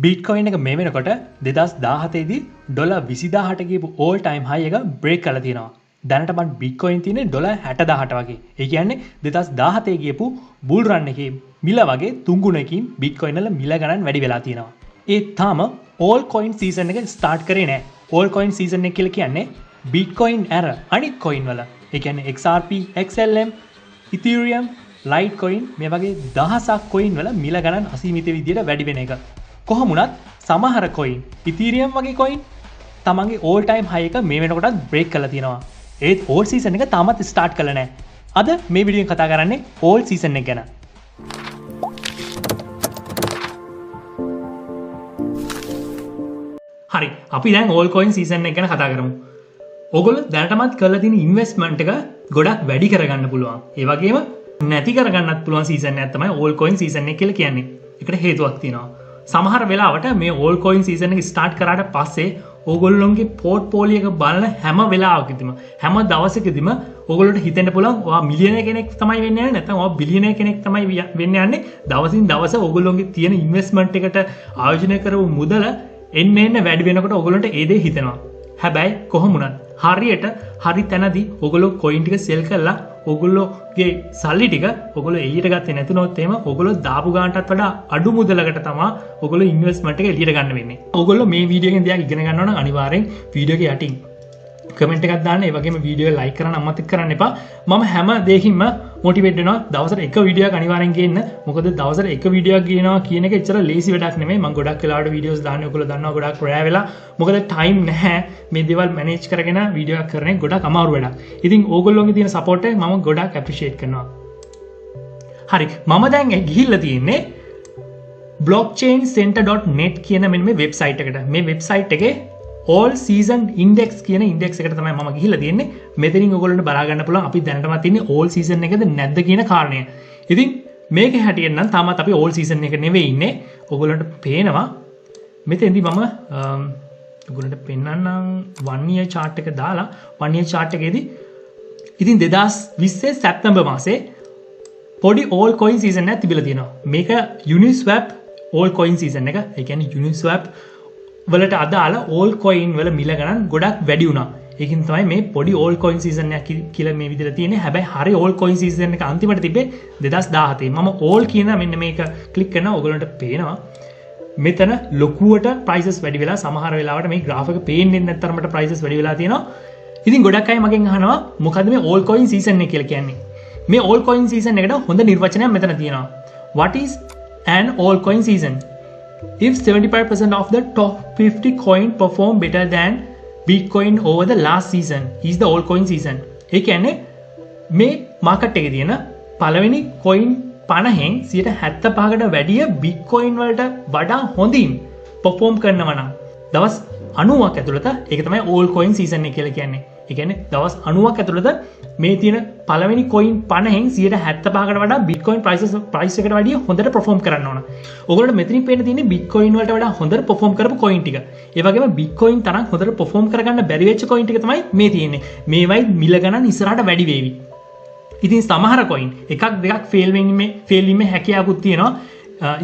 Bitcoin එක මේ වෙනකොට 2017 දී ඩොලර් 20000ට ගියපු ඕල් ටයිම් හයි එක බ්‍රේක් කරලා තියෙනවා. දැනටමත් බිට්කොයින් තියෙන්නේ ඩොලර් 60000ට වගේ. ඒ කියන්නේ 2017 ගියපු බුල් රන් එකේ මිල වගේ තුන්ගුණකින් බිට්කොයින් වල මිල ගණන් වැඩි වෙලා තියෙනවා. ඒ තාම ඕල් කොයින් සීසන් එක ස්ටාර්ට් කරේ නැහැ. ඕල් කොයින් සීසන් එක කියලා කියන්නේ බිට්කොයින් ඇර අනිත් කොයින් වල. ඒ කියන්නේ XRP, XLM, Ethereum, Litecoin මේ වගේ දහසක් කොයින් වල මිල ගණන් අසීමිත විදියට වැඩි වෙන එක. කොහොමුණත් සමහර කොයින් Ethereum වගේ කොයින් තමන්ගේ all time high එක මේ වෙනකොටත් break කරලා තියෙනවා. ඒත් all season එක තාමත් start කරලා නැහැ. අද මේ වීඩියෝෙන් කතා කරන්නේ all season එක ගැන. හරි අපි දැන් all coin season එක ගැන කතා කරමු. ඔයගොල්ලෝ දැනටමත් කරලා තියෙන investment එක ගොඩක් වැඩි කරගන්න පුළුවන්. ඒ වගේම නැති කරගන්නත් පුළුවන් season එකක් තමයි all coin season එක කියලා කියන්නේ. ඒකට හේතුවක් තියෙනවා. සමහර වෙලාවට මේ all coin season එක start කරාට පස්සේ ඕගොල්ලොන්ගේ පෝර්ට්ෆෝලියෝ එක බලන හැම වෙලාවකදීම හැම දවසකදීම ඕගොල්ලොන්ට හිතෙන්න පුළුවන් ඔයා මිලියනර් කෙනෙක් තමයි වෙන්න යන්නේ නැත්නම් ඔයා බිලියනර් කෙනෙක් තමයි වෙන්න යන්නේ. දවසින් දවස ඕගොල්ලොන්ගේ තියෙන ඉන්වෙස්ට්මන්ට් එකට ආයෝජනය කරපු මුදල එන්න වැඩි වෙනකොට ඕගොල්ලොන්ට ඒ දේ හිතෙනවා. හැබැයි කොහොම වුණත් හරියට හරි තැනදී ඕගොල්ලෝ කොයින් ටික සෙල් කරලා ඔගොල්ලෝගේ සල්ලි ටික ඔගොල්ලෝ එළියට ගත්තේ නැතුනොත් එහෙම ඔගොල්ලෝ දාපු ගානටත් වඩා අඩු මුදලකට තමයි ඔගොල්ලෝ ඉන්වෙස්ට්මන්ට් එක එළියට ගන්න වෙන්නේ. ඔගොල්ලෝ මේ වීඩියෝ එකෙන් දෙයක් ඉගෙන ගන්නවා නම් අනිවාර්යෙන් වීඩියෝ එක යටින් කමෙන්ට් එකක් දාන්න. ඒ වගේම වීඩියෝ එක ලයික් කරන්න අමතක කරන්න එපා. මම හැම දෙයකින්ම මොටිවේට් වෙනවා. දවසට එක වීඩියෝ එකක් අනිවාර්යෙන් ගේන්න. මොකද දවසට එක වීඩියෝ එකක් ගේනවා කියන එක එච්චර ලේසි වැඩක් නෙමෙයි. මම ගොඩක් වෙලාවට වීඩියෝස් දාන්නේ ඔයගොල්ලෝ දන්නවා ගොඩක් රෑ වෙලා. මොකද ටයිම් නැහැ. මේ දේවල් මැනේජ් කරගෙන වීඩියෝ එකක් කරන එක ගොඩක් අමාරු වැඩක්. ඉතින් ඕගොල්ලෝගේ තියෙන සපෝට් එක මම ගොඩක් ඇප්‍රීෂিয়েට් කරනවා. හරි මම දැන් ගිහිල්ලා තියෙන්නේ blockchaincenter.net කියන මෙන්න මේ වෙබ්සයිට් එකට. මේ වෙබ්සයිට් එකේ all season index කියන ඉන්ඩෙක්ස් එකට තමයි මම ගිහිල්ලා තියෙන්නේ. මෙතනින් ඔයගොල්ලන්ට බලා ගන්න පුළුවන් අපි දැනටමත් ඉන්නේ all season එකද නැද්ද කියන කාරණය. ඉතින් මේකේ හැටියෙන් නම් තාමත් අපි all season එක නෙවෙයි ඉන්නේ. ඔයගොල්ලන්ට පේනවා මෙතෙන්දී මම ඔයගොල්ලන්ට පෙන්නන්නම් 1 year chart එක දාලා 1 year chart එකේදී ඉතින් 2020 සැප්තැම්බර් මාසේ පොඩි all coin season එකක් තිබිලා තියෙනවා. මේක Uniswap all coin season එක. ඒ කියන්නේ Uniswap වලට අදාළ all coin වල මිල ගණන් ගොඩක් වැඩි වුණා. ඒකින් තමයි මේ පොඩි all coin season එකක් කියලා මේ විදිහට තියෙන්නේ. හැබැයි හරි all coin season එක අන්තිමට තිබ්බේ 2017. මම all කියන මෙන්න මේක ක්ලික් කරනවා ඔයගොල්ලන්ට පේනවා. මෙතන ලොකුවට prices වැඩි වෙලා සමහර වෙලාවට මේ graph එක පේන්නේ නැත්තරමට prices වැඩි වෙලා තියෙනවා. ඉතින් ගොඩක් අය මගෙන් අහනවා මොකද්ද මේ all coin season එක කියලා කියන්නේ? මේ all coin season එකට හොඳ නිර්වචනයක් මෙතන තියෙනවා. What is an all coin season? If 75% of the top 50 coin perform better than Bitcoin over the last season is the all coin season. ඒ කියන්නේ මේ මාකට් එකේ තියෙන පළවෙනි coin 50න් 75කට වැඩිය Bitcoin වලට වඩා හොඳින් perform කරනවා නම් දවස් 90ක් ඇතුළත ඒක තමයි all coin season එක කියලා කියන්නේ. ඒ කියන්නේ දවස් 90ක් ඇතුළත මේ තියෙන පළවෙනි coin 50න් 75කට වඩා Bitcoin price එකට වැඩිය හොඳට perform කරන්න ඕන. ඔයගොල්ලන්ට මෙතනින් පේන්න තියෙන්නේ Bitcoin වලට වඩා හොඳට perform කරපු coin ටික. ඒ වගේම Bitcoin තරම් හොඳට perform කරගන්න බැරි වෙච්ච coin ටික තමයි මේ තියෙන්නේ. මේවයි මිල ගණන් ඉස්සරහට වැඩි වේවි. ඉතින් සමහර coin එකක් දෙකක් fail වීමේ හැකියාවකුත් තියෙනවා.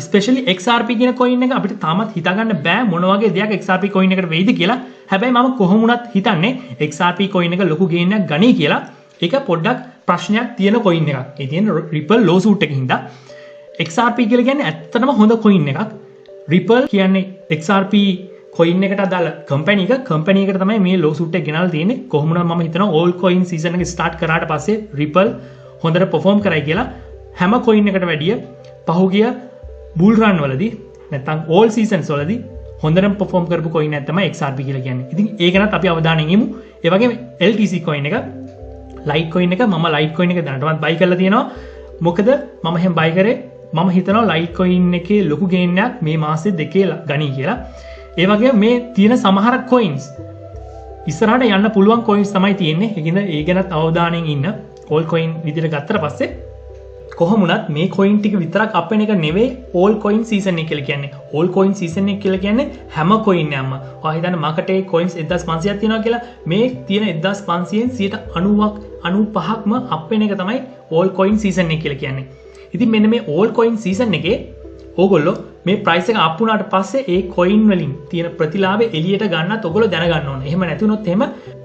especially XRP කියන coin එක අපිට තාමත් හිතාගන්න බෑ මොන වගේ දෙයක් XRP coin එකට වෙයිද කියලා. හැබැයි මම කොහොම වුණත් හිතන්නේ XRP coin එක ලොකු gain එකක් ගනී කියලා. ඒක පොඩ්ඩක් ප්‍රශ්නයක් තියෙන coin එකක්. ඒ කියන්නේ Ripple lawsuit එකකින් හින්දා XRP කියලා කියන්නේ ඇත්තටම හොඳ coin එකක්. Ripple කියන්නේ XRP coin එකට අදාළ company එක. company එකට තමයි මේ lawsuit එක ගෙනල්ලා තියෙන්නේ. කොහොම වුණත් මම හිතනවා all coin season එක start කරාට පස්සේ Ripple හොඳට perform කරයි කියලා. හැම coin එකට වැඩිය පහුගිය bull run වලදී නැත්නම් all seasons වලදී හොඳටම perform කරපු coin එක තමයි XRP කියලා කියන්නේ. ඉතින් ඒක නත් අපි අවධානයෙන් යමු. ඒ වගේම LTC coin එක Litecoin එක මම Litecoin එක දැනටමත් buy කරලා තියෙනවා. මොකද මම එහෙම buy කරේ මම හිතනවා Litecoin එකේ ලොකු gain එකක් මේ මාසේ දෙකේ ගනී කියලා. ඒ වගේම මේ තියෙන සමහර coins ඉස්සරහට යන්න පුළුවන් coins තමයි තියෙන්නේ. ඒකින්ද ඒ ගැනත් අවධානයෙන් ඉන්න. all coin විදිහට ගත්තට පස්සේ කොහොම වුණත් මේ coin ටික විතරක් අප වෙන එක නෙවෙයි all coin season එක කියලා කියන්නේ. all coin season එක කියලා කියන්නේ හැම coin එකක්ම. ඔයා හිතන්න market එකේ coins 1500ක් තියෙනවා කියලා. මේ තියෙන 1500න් 95%ක්ම අප වෙන එක තමයි all coin season එක කියලා කියන්නේ. ඉතින් මෙන්න මේ all coin season එකේ ඕගොල්ලෝ මේ ප්‍රයිස් එක අප් වුණාට පස්සේ ඒ කොයින් වලින් තියෙන ප්‍රතිලාභය එළියට ගන්නත් ඔයගොල්ලෝ දැනගන්න ඕනේ. එහෙම නැති වුණොත් එහෙම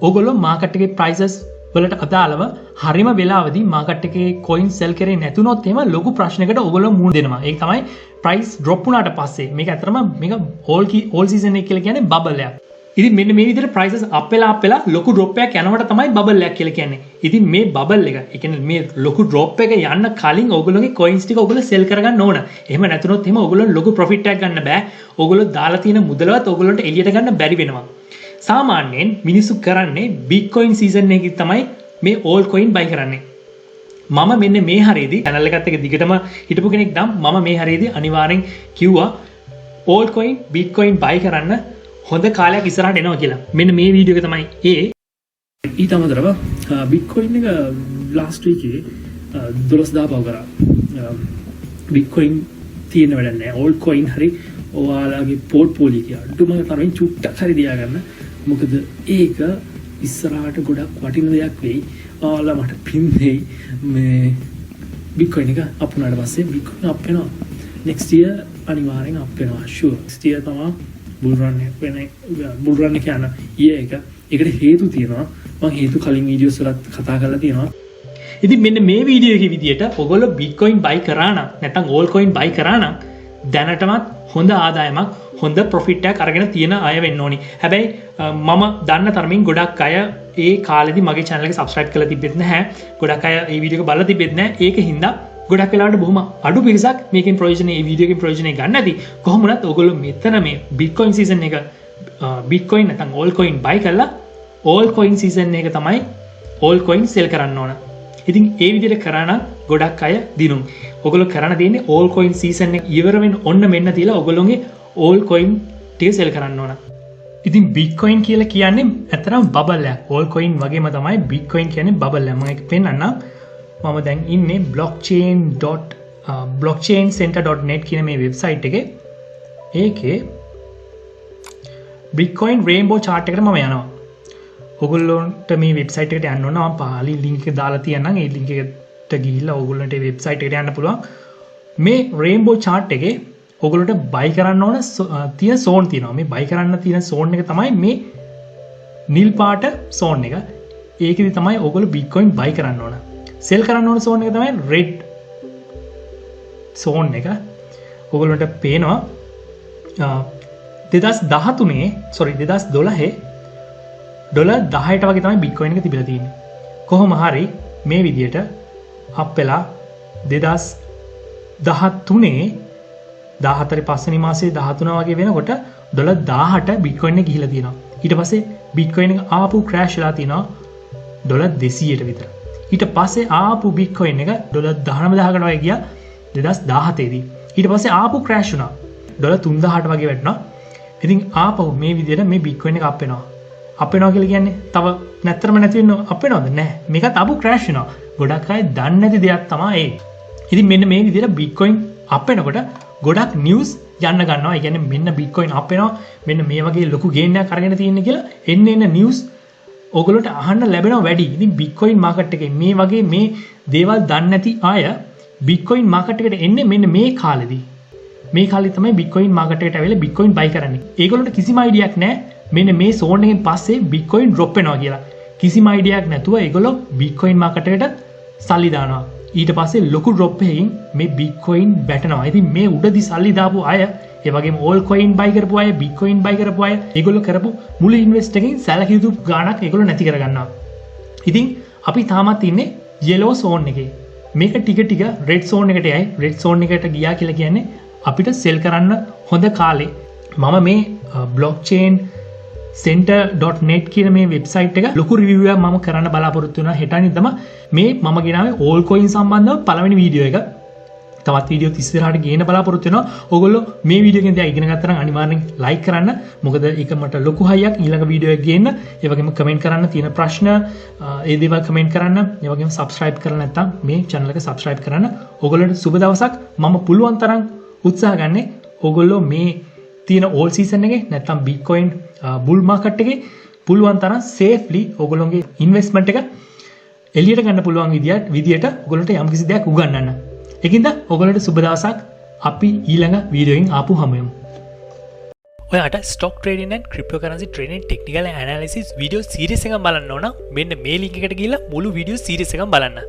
ඔයගොල්ලෝ මාකට් එකේ ප්‍රයිසස් වලට අදාළව හරිම වෙලාවදී මාකට් එකේ කොයින් සෙල් කරේ නැතුනොත් එහෙම ලොකු ප්‍රශ්නයකට ඔයගොල්ලෝ මුහුණ දෙනවා. ඒක තමයි ප්‍රයිස් ඩ්‍රොප් වුණාට පස්සේ මේක ඇත්තටම මේක ඕල් සීසන් එක කියලා කියන්නේ බබල් එකක්. ඉතින් මෙන්න මේ විදිහට ප්‍රයිසස් අප් වෙලා ලොකු ඩ්‍රොප් එකක් යනකොට තමයි බබල් එකක් කියලා කියන්නේ. ඉතින් මේ බබල් එක, ඒ කියන්නේ මේ ලොකු ඩ්‍රොප් එක යන්න කලින් ඔයගොල්ලෝගේ කොයින්ස් ටික ඔයගොල්ලෝ සෙල් කරගන්න ඕන. එහෙම නැතුනොත් එහෙම ඔයගොල්ලෝ ලොකු ප්‍රොෆිට් එකක් ගන්න බෑ. ඔයගොල්ලෝ දාලා තියෙන මුදලවත් ඔයගොල්ලන්ට එළියට ගන්න බැරි වෙනවා. සාමාන්‍යයෙන් මිනිස්සු කරන්නේ බිට්කොයින් සීසන් එකේ තමයි මේ ඕල් කොයින් බයි කරන්නේ. මම මෙන්න මේ හරියේදී channel එකත් එක්ක දිගටම හිටපු කෙනෙක් නම් මම මේ හරියේදී අනිවාර්යෙන් කිව්වා ඕල් කොයින් බිට්කොයින් බයි කරන්න හොඳ කාලයක් ඉස්සරහට එනවා කියලා. මෙන්න මේ වීඩියෝ එක තමයි ඒ. ඊට අමතරව බිට්කොයින් එක ලාස්ට් වීකේ 12000 පව කරා. බිට්කොයින් තියෙන වැඩක් නැහැ. ඕල් කොයින් හරි ඔයාලගේ පෝර්ට්ෆෝලියෝ එක අඩුම තරමින් චුට්ටක් හරි තියාගන්න. මොකද ඒක ඉස්සරහට ගොඩක් වටින දෙයක් වෙයි. ඔයාලා මට පින් දෙයි මේ බිට්කොයින් එක අප් වුණාට පස්සේ බිට්කොයින් අප් වෙනවා. next year අනිවාර්යෙන් අප් වෙනවා. sure. next year තමයි බුල් රන් එක යන ඊයේ එක. ඒකට හේතු තියෙනවා. මම හේතු කලින් වීඩියෝස් වලත් කතා කරලා තියෙනවා. ඉතින් මෙන්න මේ වීඩියෝ එකේ විදියට ඔයගොල්ලෝ බිට්කොයින් බයි කරා නම් නැත්නම් ඕල් කොයින් බයි කරා නම් දැනටමත් හොඳ ආදායමක් හොඳ ප්‍රොෆිට් එකක් අරගෙන තියෙන අය වෙන්න ඕනි. හැබැයි මම දන්න තරමින් ගොඩක් අය ඒ කාලෙදි මගේ channel එක subscribe කරලා තිබෙත් නැහැ. ගොඩක් අය මේ වීඩියෝ එක බලලා තිබෙත් නැහැ. ඒක හින්දා ගොඩක් වෙලාවට බොහොම අඩු පිරිසක් මේකෙන් ප්‍රයෝජනෙ මේ වීඩියෝ එකෙන් ප්‍රයෝජනෙ ගන්න නැති. කොහොම වුණත් ඔයගොල්ලෝ මෙතන මේ බිට්කොයින් සීසන් එක බිට්කොයින් නැත්නම් ඕල් කොයින් බයි කරලා ඕල් කොයින් සීසන් එක තමයි ඕල් කොයින් සෙල් කරන්න ඕන. ඉතින් ඒ විදිහට කරා නම් ගොඩක් අය දිනුම්. ඔයගොල්ලෝ කරන්න තියෙන්නේ ඕල් කොයින් සීසන් එක ඉවර වෙන්න ඔන්න මෙන්න තියලා ඔයගොල්ලෝගේ ඕල් කොයින් ටික සෙල් කරන්න ඕන. ඉතින් බිට්කොයින් කියලා කියන්නේ ඇත්තටම බබල් එකක්. ඕල් කොයින් වගේම තමයි බිට්කොයින් කියන්නේ බබල් එකක්. මම ඒක පෙන්නන්නම්. මම දැන් ඉන්නේ blockchaincenter.net කියන මේ වෙබ්සයිට් එකේ. ඒකේ Bitcoin rainbow chart එකට මම යනවා. ඔයගොල්ලන්ට මේ වෙබ්සයිට් එකට යන්න ඕන. මම පහලින් link එක දාලා තියන්නම්. ඒ link එකට ගිහිල්ලා ඔයගොල්ලන්ට මේ වෙබ්සයිට් එකට යන්න පුළුවන්. මේ rainbow chart එකේ ඔයගොල්ලන්ට buy කරන්න ඕන තියෙන zone තියෙනවා. මේ buy කරන්න තියෙන zone එක තමයි මේ නිල් පාට zone එක. ඒකෙදි තමයි ඔයගොල්ලෝ Bitcoin buy කරන්න ඕන. sell කරන්න ඕන zone එක තමයි red zone එක. ඔයගොල්ලන්ට පේනවා 2012 ඩොලර් 10ට වගේ තමයි බිට්කොයින් එක තිබිලා තියෙන්නේ. කොහොම හරි මේ විදියට අප් වෙලා 2013 14 පස්වෙනි මාසයේ 13 වගේ වෙනකොට ඩොලර් 1000ට බිට්කොයින් එක ගිහිලා තියෙනවා. ඊට පස්සේ බිට්කොයින් එක ආපහු ක්‍රෑෂ් වෙලා තියෙනවා ඩොලර් 200ට විතර. ඊට පස්සේ ආපහු බිට්කොයින් එක ඩොලර් 19000කට වගේ ගියා 2017 දී. ඊට පස්සේ ආපහු ක්‍රෑෂ් වුණා. ඩොලර් 3000ට වගේ වැටුණා. ඉතින් ආපහු මේ විදියට මේ බිට්කොයින් එක අප් වෙනවා. අප් වෙනවා කියලා කියන්නේ තව නැත්තරම නැති වෙන අප් වෙනවද? නැහැ. මේකත් ආපහු ක්‍රෑෂ් වෙනවා. ගොඩක් අය දන්නේ නැති දෙයක් තමයි ඒ. ඉතින් මෙන්න මේ විදියට බිට්කොයින් අප් වෙනකොට ගොඩක් නිවුස් යන්න ගන්නවා. ඒ කියන්නේ මෙන්න බිට්කොයින් අප් වෙනවා. මෙන්න මේ වගේ ලොකු ගේන් එකක් අරගෙන තියෙන්නේ කියලා එන්න නිවුස් ඔයගොල්ලන්ට අහන්න ලැබෙනවා වැඩි. ඉතින් බිට්කොයින් මාකට් එකේ මේ වගේ මේ දේවල් දන්නේ නැති අය බිට්කොයින් මාකට් එකට එන්නේ මෙන්න මේ කාලෙදී. මේ කාලේ තමයි බිට්කොයින් මාකට් එකට ඇවිල්ලා බිට්කොයින් බයි කරන්නේ. ඒගොල්ලන්ට කිසිම අයිඩියාවක් නැහැ මෙන්න මේ zone එකෙන් පස්සේ බිට්කොයින් drop වෙනවා කියලා. කිසිම අයිඩියාවක් නැතුව ඒගොල්ලෝ බිට්කොයින් මාකට් එකට සල්ලි දානවා. ඊට පස්සේ ලොකු drop එකකින් මේ බිට්කොයින් වැටෙනවා. ඉතින් මේ උඩදී සල්ලි දාපු අය, ඒ වගේම ඕල් කොයින් බයි කරපු අය, බිට්කොයින් බයි කරපු අය, ඒගොල්ලෝ කරපු මුළු ඉන්වෙස්ට් එකකින් සැලකිය යුතු ගාණක් ඒගොල්ලෝ නැති කරගන්නවා. ඉතින් අපි තාමත් ඉන්නේ yellow zone එකේ. මේක ටික ටික red zone එකට යයි. red zone එකට ගියා කියලා කියන්නේ අපිට sell කරන්න හොඳ කාලේ. මම මේ blockchaincenter.net කියන මේ වෙබ්සයිට් එක ලොකු රිවිව් එකක් මම කරන්න බලාපොරොත්තු වෙනවා. හෙට අනිද්දාම මේ මම ගෙනාවේ ඕල් කොයින් සම්බන්ධව පළවෙනි වීඩියෝ එක. තවත් වීඩියෝ 30 ඉස්සරහට ගේන්න බලාපොරොත්තු වෙනවා. ඔයගොල්ලෝ මේ වීඩියෝ එකෙන් දැන් ඉගෙන ගත්තා නම් අනිවාර්යෙන් ලයික් කරන්න. මොකද ඒක මට ලොකු හයියක් ඊළඟ වීඩියෝ එක ගේන්න. ඒ වගේම කමෙන්ට් කරන්න, තියෙන ප්‍රශ්න ඒ දේවල් කමෙන්ට් කරන්න. ඒ වගේම subscribe කරලා නැත්නම් මේ channel එක subscribe කරන්න. ඔයගොල්ලන්ට සුබ දවසක්. මම පුළුවන් තරම් උත්සාහ ගන්නේ ඔයගොල්ලෝ මේ තියෙන ඕල් සීසන් එකේ නැත්නම් බිට්කොයින් බුල් මාකට් එකේ පුළුවන් තරම් සේෆ්ලි ඔයගොල්ලෝගේ ඉන්වෙස්ට්මන්ට් එක එළියට ගන්න පුළුවන් විදියට ඔයගොල්ලන්ට යම්කිසි දෙයක් උගන්වන්න. ඒකින්ද ඔයගොල්ලන්ට සුබ දවසක්. අපි ඊළඟ වීඩියෝෙන් ආපු හමුයමු. ඔයාට stock trading and cryptocurrency trading technical analysis video series එකක් බලන්න ඕන. මෙන්න මේ ලින්ක් එකට ගිහලා මුළු වීඩියෝ සීරීස් එකක් බලන්න.